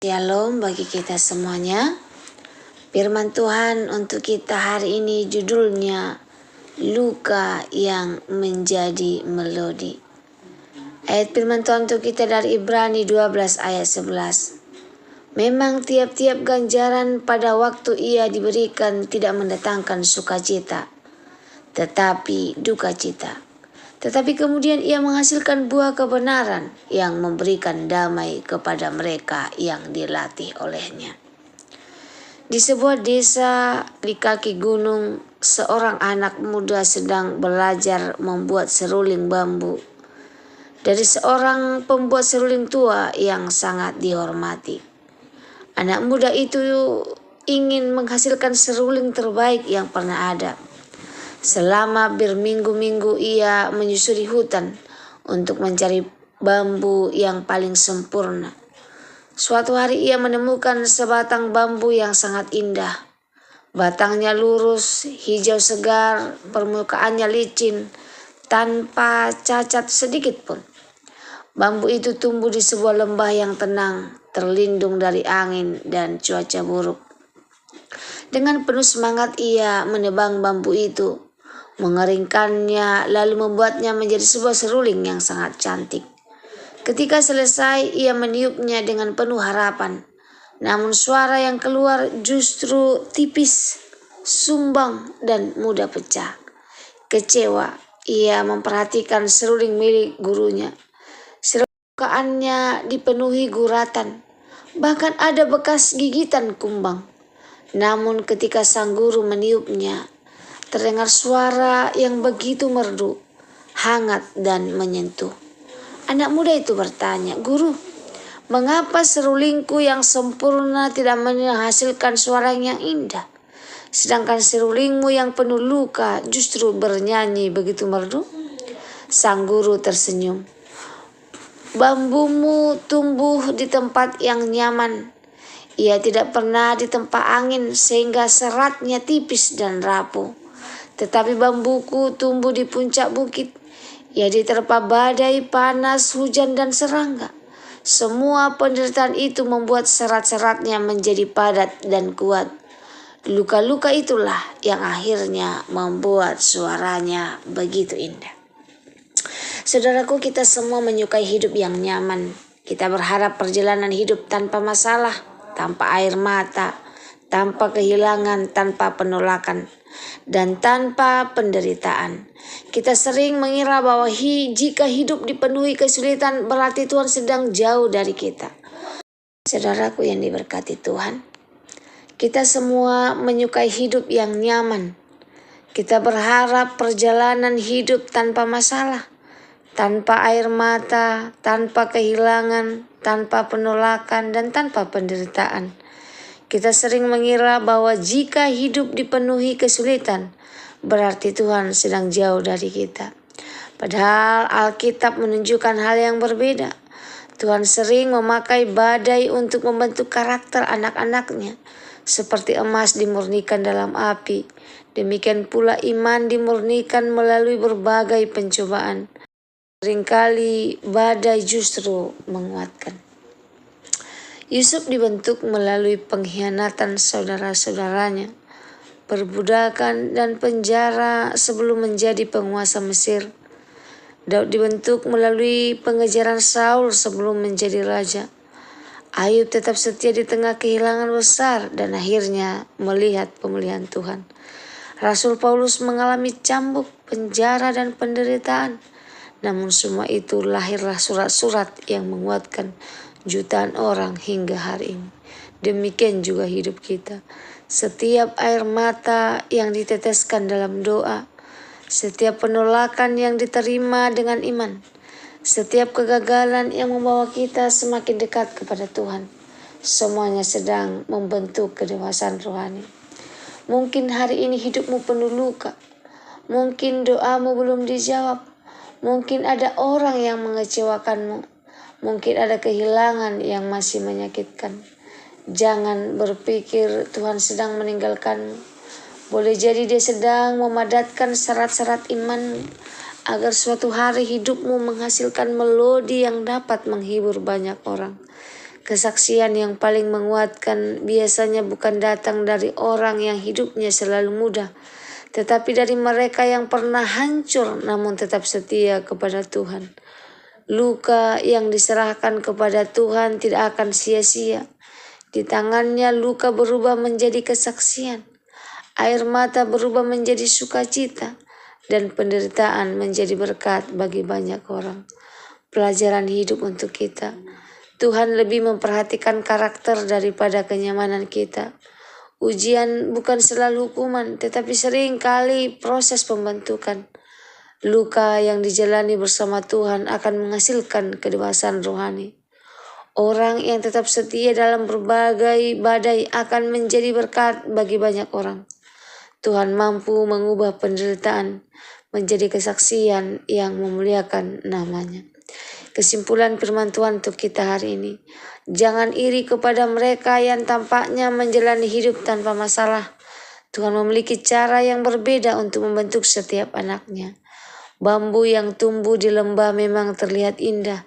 Shalom bagi kita semuanya. Firman Tuhan untuk kita hari ini judulnya Luka yang menjadi melodi. Ayat firman Tuhan untuk kita dari Ibrani 12 ayat 11. Memang tiap-tiap ganjaran pada waktu ia diberikan tidak mendatangkan sukacita, tetapi duka cita. Tetapi kemudian ia menghasilkan buah kebenaran yang memberikan damai kepada mereka yang dilatih olehnya. Di sebuah desa di kaki gunung, seorang anak muda sedang belajar membuat seruling bambu dari seorang pembuat seruling tua yang sangat dihormati. Anak muda itu ingin menghasilkan seruling terbaik yang pernah ada. Selama berminggu-minggu ia menyusuri hutan untuk mencari bambu yang paling sempurna. Suatu hari ia menemukan sebatang bambu yang sangat indah. Batangnya lurus, hijau segar, permukaannya licin, tanpa cacat sedikit pun. Bambu itu tumbuh di sebuah lembah yang tenang, terlindung dari angin dan cuaca buruk. Dengan penuh semangat ia menebang bambu itu, mengeringkannya, lalu membuatnya menjadi sebuah seruling yang sangat cantik. Ketika selesai, ia meniupnya dengan penuh harapan. Namun suara yang keluar justru tipis, sumbang, dan mudah pecah. Kecewa, ia memperhatikan seruling milik gurunya. Serungkaannya dipenuhi guratan, bahkan ada bekas gigitan kumbang. Namun ketika sang guru meniupnya, terdengar suara yang begitu merdu, hangat dan menyentuh. Anak muda itu bertanya, "Guru, mengapa serulingku yang sempurna tidak menghasilkan suara yang indah? Sedangkan serulingmu yang penuh luka justru bernyanyi begitu merdu?" Sang guru tersenyum. "Bambumu tumbuh di tempat yang nyaman. Ia tidak pernah ditempa angin sehingga seratnya tipis dan rapuh. Tetapi bambuku tumbuh di puncak bukit. Ia diterpa badai, panas, hujan, dan serangga. Semua penderitaan itu membuat serat-seratnya menjadi padat dan kuat. Luka-luka itulah yang akhirnya membuat suaranya begitu indah." Saudaraku, kita semua menyukai hidup yang nyaman. Kita berharap perjalanan hidup tanpa masalah, tanpa air mata, tanpa kehilangan, tanpa penolakan, dan tanpa penderitaan. Kita sering mengira bahwa jika hidup dipenuhi kesulitan berarti Tuhan sedang jauh dari kita. Saudaraku yang diberkati Tuhan, kita semua menyukai hidup yang nyaman. Kita berharap perjalanan hidup tanpa masalah, tanpa air mata, tanpa kehilangan, tanpa penolakan, dan tanpa penderitaan. Kita sering mengira bahwa jika hidup dipenuhi kesulitan, berarti Tuhan sedang jauh dari kita. Padahal Alkitab menunjukkan hal yang berbeda. Tuhan sering memakai badai untuk membentuk karakter anak-anaknya. Seperti emas dimurnikan dalam api, demikian pula iman dimurnikan melalui berbagai pencobaan. Seringkali badai justru menguatkan. Yusuf dibentuk melalui pengkhianatan saudara-saudaranya, perbudakan dan penjara sebelum menjadi penguasa Mesir. Daud dibentuk melalui pengejaran Saul sebelum menjadi raja. Ayub tetap setia di tengah kehilangan besar dan akhirnya melihat pemulihan Tuhan. Rasul Paulus mengalami cambuk, penjara, dan penderitaan. Namun semua itu lahirlah surat-surat yang menguatkan jutaan orang hingga hari ini. Demikian juga hidup kita. Setiap air mata yang diteteskan dalam doa, setiap penolakan yang diterima dengan iman, setiap kegagalan yang membawa kita semakin dekat kepada Tuhan, semuanya sedang membentuk kedewasaan rohani. Mungkin hari ini hidupmu penuh luka. Mungkin doamu belum dijawab. Mungkin ada orang yang mengecewakanmu. Mungkin ada kehilangan yang masih menyakitkan. Jangan berpikir Tuhan sedang meninggalkanmu. Boleh jadi Dia sedang memadatkan serat-serat imanmu agar suatu hari hidupmu menghasilkan melodi yang dapat menghibur banyak orang. Kesaksian yang paling menguatkan biasanya bukan datang dari orang yang hidupnya selalu mudah, tetapi dari mereka yang pernah hancur namun tetap setia kepada Tuhan. Luka yang diserahkan kepada Tuhan tidak akan sia-sia. Di tangannya luka berubah menjadi kesaksian. Air mata berubah menjadi sukacita. Dan penderitaan menjadi berkat bagi banyak orang. Pelajaran hidup untuk kita. Tuhan lebih memperhatikan karakter daripada kenyamanan kita. Ujian bukan selalu hukuman, tetapi sering kali proses pembentukan. Luka yang dijalani bersama Tuhan akan menghasilkan kedewasaan rohani. Orang yang tetap setia dalam berbagai badai akan menjadi berkat bagi banyak orang. Tuhan mampu mengubah penderitaan menjadi kesaksian yang memuliakan namanya. Kesimpulan firman Tuhan untuk kita hari ini. Jangan iri kepada mereka yang tampaknya menjalani hidup tanpa masalah. Tuhan memiliki cara yang berbeda untuk membentuk setiap anaknya. Bambu yang tumbuh di lembah memang terlihat indah.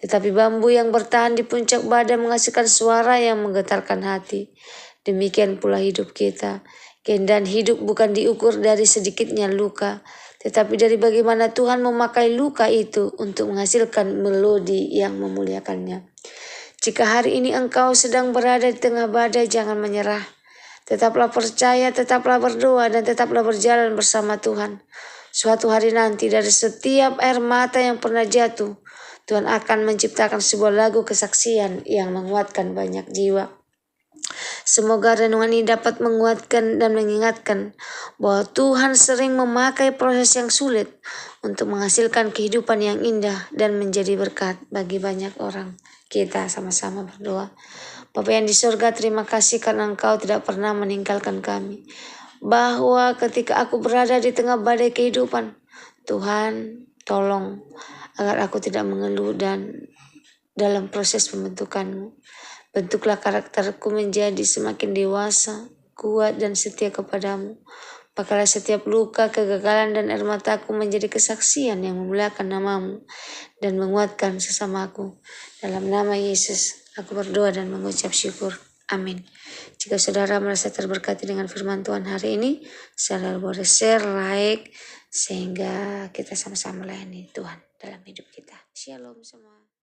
Tetapi bambu yang bertahan di puncak badai menghasilkan suara yang menggetarkan hati. Demikian pula hidup kita. Keindahan hidup bukan diukur dari sedikitnya luka, tetapi dari bagaimana Tuhan memakai luka itu untuk menghasilkan melodi yang memuliakannya. Jika hari ini engkau sedang berada di tengah badai, jangan menyerah. Tetaplah percaya, tetaplah berdoa, dan tetaplah berjalan bersama Tuhan. Suatu hari nanti dari setiap air mata yang pernah jatuh, Tuhan akan menciptakan sebuah lagu kesaksian yang menguatkan banyak jiwa. Semoga renungan ini dapat menguatkan dan mengingatkan bahwa Tuhan sering memakai proses yang sulit untuk menghasilkan kehidupan yang indah dan menjadi berkat bagi banyak orang. Kita sama-sama berdoa. Bapa yang di surga, terima kasih karena Engkau tidak pernah meninggalkan kami. Bahwa ketika aku berada di tengah badai kehidupan, Tuhan tolong agar aku tidak mengeluh dan dalam proses pembentukan-Mu. Bentuklah karakterku menjadi semakin dewasa, kuat dan setia kepadamu. Pakailah setiap luka, kegagalan dan air mataku menjadi kesaksian yang memuliakan namamu dan menguatkan sesamaku. Dalam nama Yesus, aku berdoa dan mengucap syukur. Amin. Jika saudara merasa terberkati dengan firman Tuhan hari ini, saudara boleh share, like, sehingga kita sama-sama melayani Tuhan dalam hidup kita. Shalom semua.